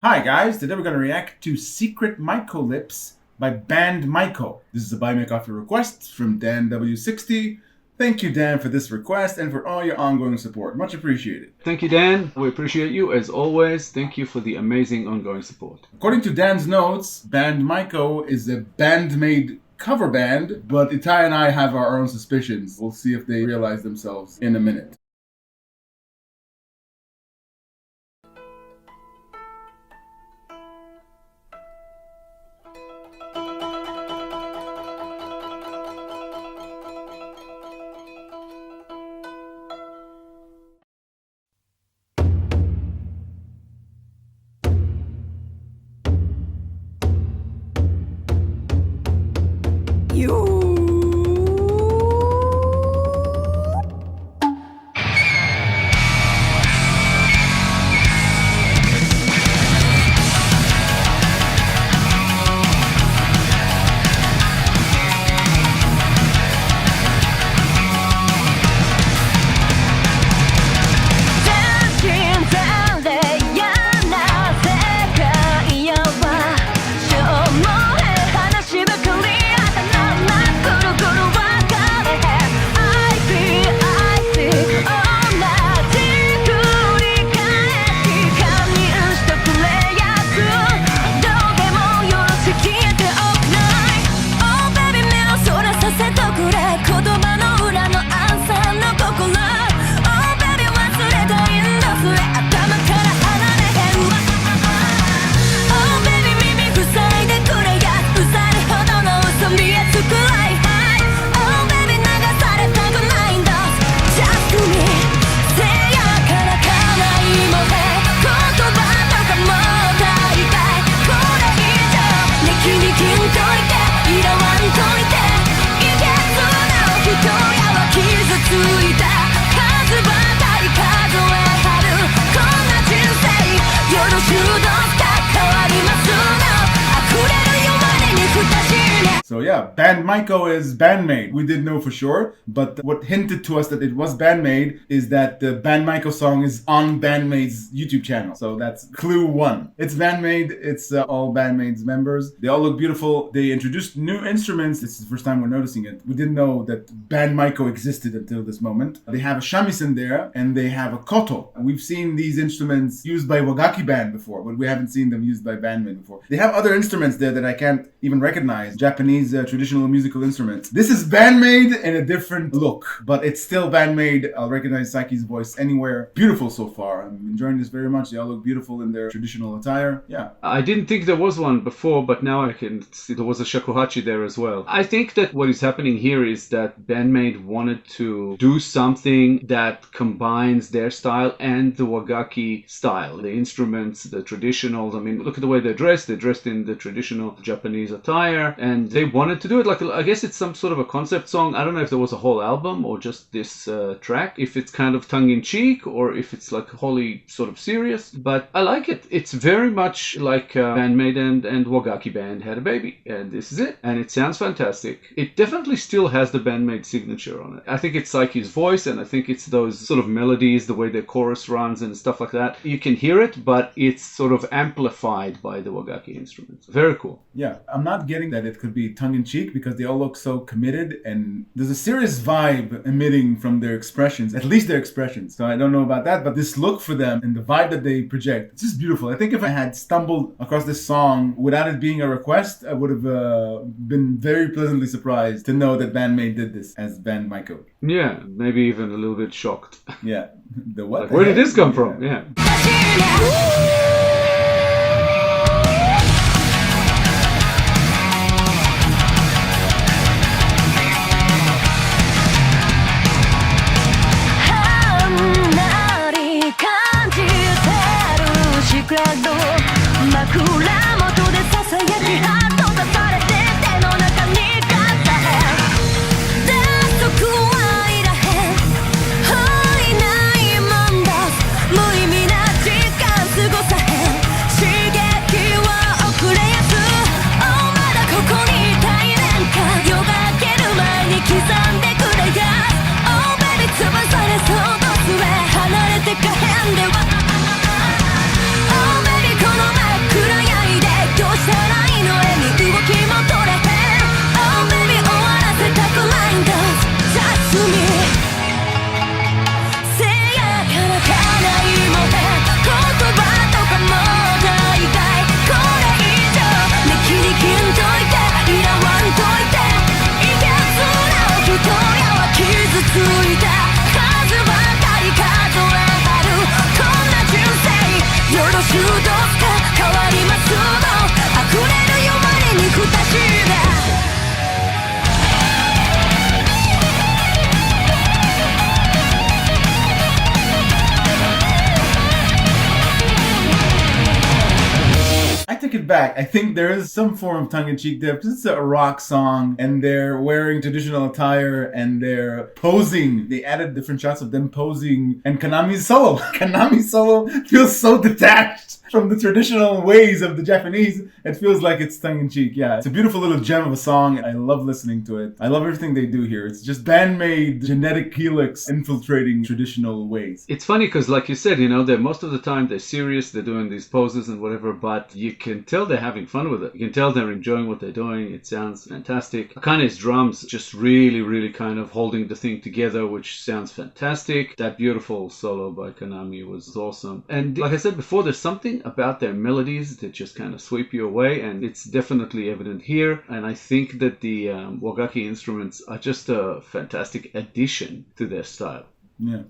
Hi guys, today we're going to react to Secret Maiko Lips by BAND-MAIKO. This is a BuyMeACoffee request from Dan W60. Thank you, Dan, for this request and for all your ongoing support. Much appreciated. Thank you, Dan. We appreciate you as always. Thank you for the amazing ongoing support. According to Dan's notes, BAND-MAIKO is a Band-Maid cover band, but Itai and I have our own suspicions. We'll see if they realize themselves in a minute. So yeah, BAND-MAIKO is Band-Maid. We didn't know for sure, but what hinted to us that it was Band-Maid is that the BAND-MAIKO song is on Band-Maid's YouTube channel. So that's clue one. It's Band-Maid, it's all Band-Maid's members. They all look beautiful. They introduced new instruments. This is the first time we're noticing it. We didn't know that BAND-MAIKO existed until this moment. They have a shamisen there, and they have a koto. And we've seen these instruments used by Wagaki band before, but we haven't seen them used by Band-Maid before. They have other instruments there that I can't even recognize. Japanese traditional musical instruments. This is Band-Maid in a different look, but it's still Band-Maid. I'll recognize Saiki's voice anywhere. Beautiful so far. I'm enjoying this very much. They all look beautiful in their traditional attire. Yeah. I didn't think there was one before, but now I can see there was a shakuhachi there as well. I think that what is happening here is that Band-Maid wanted to do something that combines their style and the Wagaki style. The instruments, the traditional, I mean, look at the way they're dressed. They're dressed in the traditional Japanese attire, and they wanted to do it like, I guess it's some sort of a concept song. I don't know if there was a whole album or just this track, if it's kind of tongue-in-cheek or if it's like wholly sort of serious, but I like it. It's very much like Band-Maid and Wagaki band had a baby, and this is it, and it sounds fantastic. It definitely still has the Band-Maid signature on it. I think it's Saiki's voice, and I think it's those sort of melodies, the way the chorus runs and stuff like that. You can hear it, but it's sort of amplified by the Wagaki instruments. Very cool. Yeah, I'm not getting that it could be tongue-in-cheek because they all look so committed, and there's a serious vibe emitting from their expressions, at least their expressions. So I don't know about that, but this look for them and the vibe that they project, it's just beautiful. I think if I had stumbled across this song without it being a request, I would have been very pleasantly surprised to know that Band-Maid did this as BAND-MAIKO. Yeah, maybe even a little bit shocked. Yeah. The what? Like, where did this come from? Yeah. take it back. I think there is some form of tongue-in-cheek there. It's a rock song, and they're wearing traditional attire, and they're posing. They added different shots of them posing, and Kanami's solo. Kanami's solo feels so detached from the traditional ways of the Japanese. It feels like it's tongue-in-cheek. Yeah, it's a beautiful little gem of a song. I love listening to it. I love everything they do here. It's just Band-Maid genetic helix infiltrating traditional ways. It's funny because, like you said, they're most of the time they're serious, they're doing these poses and whatever, but you can tell they're having fun with it. You can tell they're enjoying what they're doing. It sounds fantastic. Akane's drums just really, really kind of holding the thing together, which sounds fantastic. That beautiful solo by Kanami was awesome. And like I said before, there's something about their melodies that just kind of sweep you away, and it's definitely evident here. And I think that the wagaki instruments are just a fantastic addition to their style. Yeah.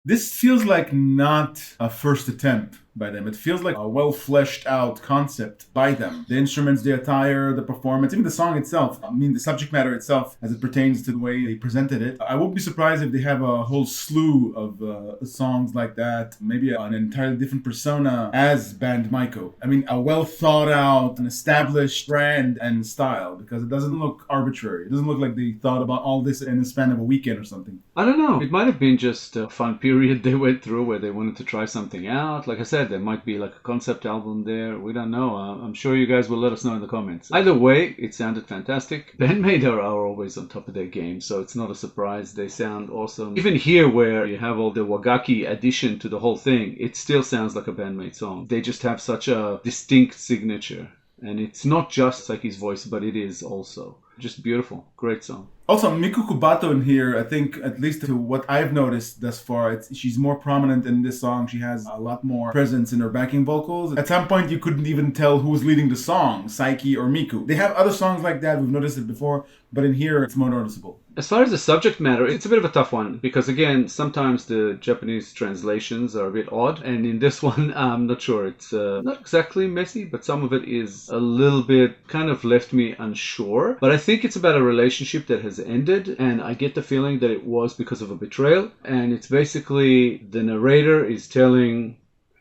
This feels like not a first attempt by them. It feels like a well fleshed out concept by them. The instruments, the attire, the performance, even the song itself. I mean, the subject matter itself as it pertains to the way they presented it. I won't be surprised if they have a whole slew of songs like that. Maybe an entirely different persona as Band-MAIKO. I mean, a well thought out and established brand and style, because it doesn't look arbitrary. It doesn't look like they thought about all this in the span of a weekend or something. I don't know. It might have been just a fun period they went through where they wanted to try something out. Like I said, there might be like a concept album there. We don't know. I'm sure you guys will let us know in the comments. Either way, it sounded fantastic. Band-Maid are always on top of their game, so it's not a surprise. They sound awesome. Even here, where you have all the wagaki addition to the whole thing, it still sounds like a Band-Maid song. They just have such a distinct signature. And it's not just Saiki's voice, but it is also. Just beautiful. Great song. Also, Miku Kubato in here, I think, at least to what I've noticed thus far, she's more prominent in this song. She has a lot more presence in her backing vocals. At some point, you couldn't even tell who was leading the song, Saiki or Miku. They have other songs like that. We've noticed it before, but in here, it's more noticeable. As far as the subject matter, it's a bit of a tough one because, again, sometimes the Japanese translations are a bit odd, and in this one, I'm not sure. It's not exactly messy, but some of it is a little bit kind of left me unsure. But I think it's about a relationship that has ended, and I get the feeling that it was because of a betrayal, and it's basically the narrator is telling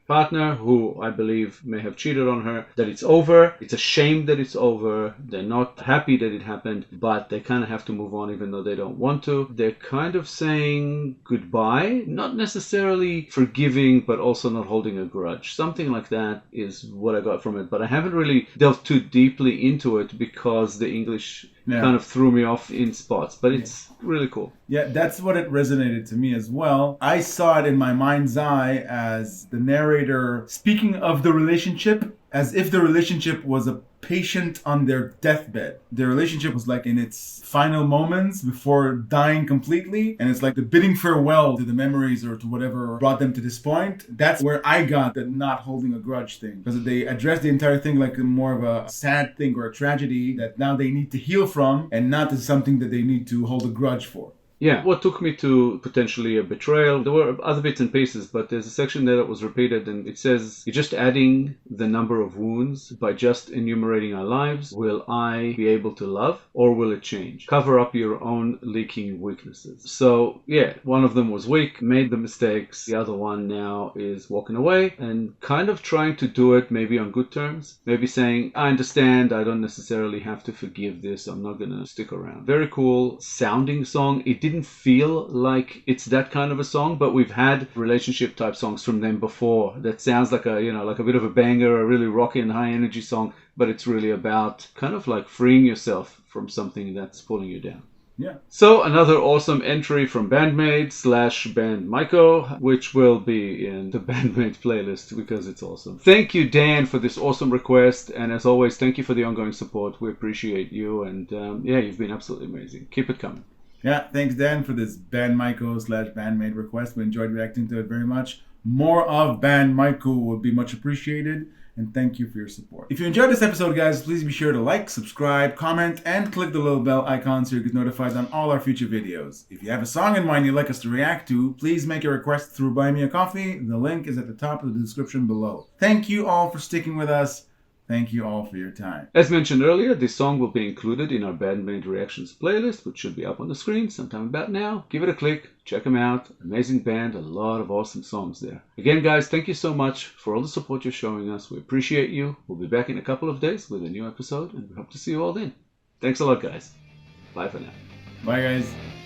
partner, who I believe may have cheated on her, that it's over. It's a shame that it's over. They're not happy that it happened, but they kind of have to move on even though they don't want to. They're kind of saying goodbye, not necessarily forgiving, but also not holding a grudge. Something like that is what I got from it, but I haven't really delved too deeply into it because the English kind of threw me off in spots, but it's really cool. Yeah, that's what it resonated to me as well. I saw it in my mind's eye as the narrator speaking of the relationship as if the relationship was a patient on their deathbed. Their relationship was like in its final moments before dying completely, and it's like the bidding farewell to the memories or to whatever brought them to this point. That's where I got the not holding a grudge thing, because they addressed the entire thing like more of a sad thing or a tragedy that now they need to heal from, and not as something that they need to hold a grudge for. Yeah, what took me to potentially a betrayal, there were other bits and pieces, but there's a section there that was repeated, and it says, you're just adding the number of wounds by just enumerating our lives. Will I be able to love, or will it change? Cover up your own leaking weaknesses. So yeah, one of them was weak, made the mistakes. The other one now is walking away and kind of trying to do it maybe on good terms. Maybe saying, I understand, I don't necessarily have to forgive this, I'm not gonna stick around. Very cool sounding song. It didn't feel like it's that kind of a song, but we've had relationship type songs from them before that sounds like a, you know, like a bit of a banger, a really rocky and high energy song, but it's really about kind of like freeing yourself from something that's pulling you down. Yeah. So another awesome entry from Band-Maid / BAND-MAIKO, which will be in the Band-Maid playlist because it's awesome. Thank you, Dan, for this awesome request. And as always, thank you for the ongoing support. We appreciate you. And yeah, you've been absolutely amazing. Keep it coming. Yeah, thanks, Dan, for this Band-MAIKO / Band-Maid request. We enjoyed reacting to it very much. More of Band-MAIKO would be much appreciated. And thank you for your support. If you enjoyed this episode, guys, please be sure to like, subscribe, comment, and click the little bell icon so you get notified on all our future videos. If you have a song in mind you'd like us to react to, please make a request through BuyMeACoffee. The link is at the top of the description below. Thank you all for sticking with us. Thank you all for your time. As mentioned earlier, this song will be included in our Band-Maid Reactions playlist, which should be up on the screen sometime about now. Give it a click, check them out. Amazing band, a lot of awesome songs there. Again, guys, thank you so much for all the support you're showing us. We appreciate you. We'll be back in a couple of days with a new episode, and we hope to see you all then. Thanks a lot, guys. Bye for now. Bye, guys.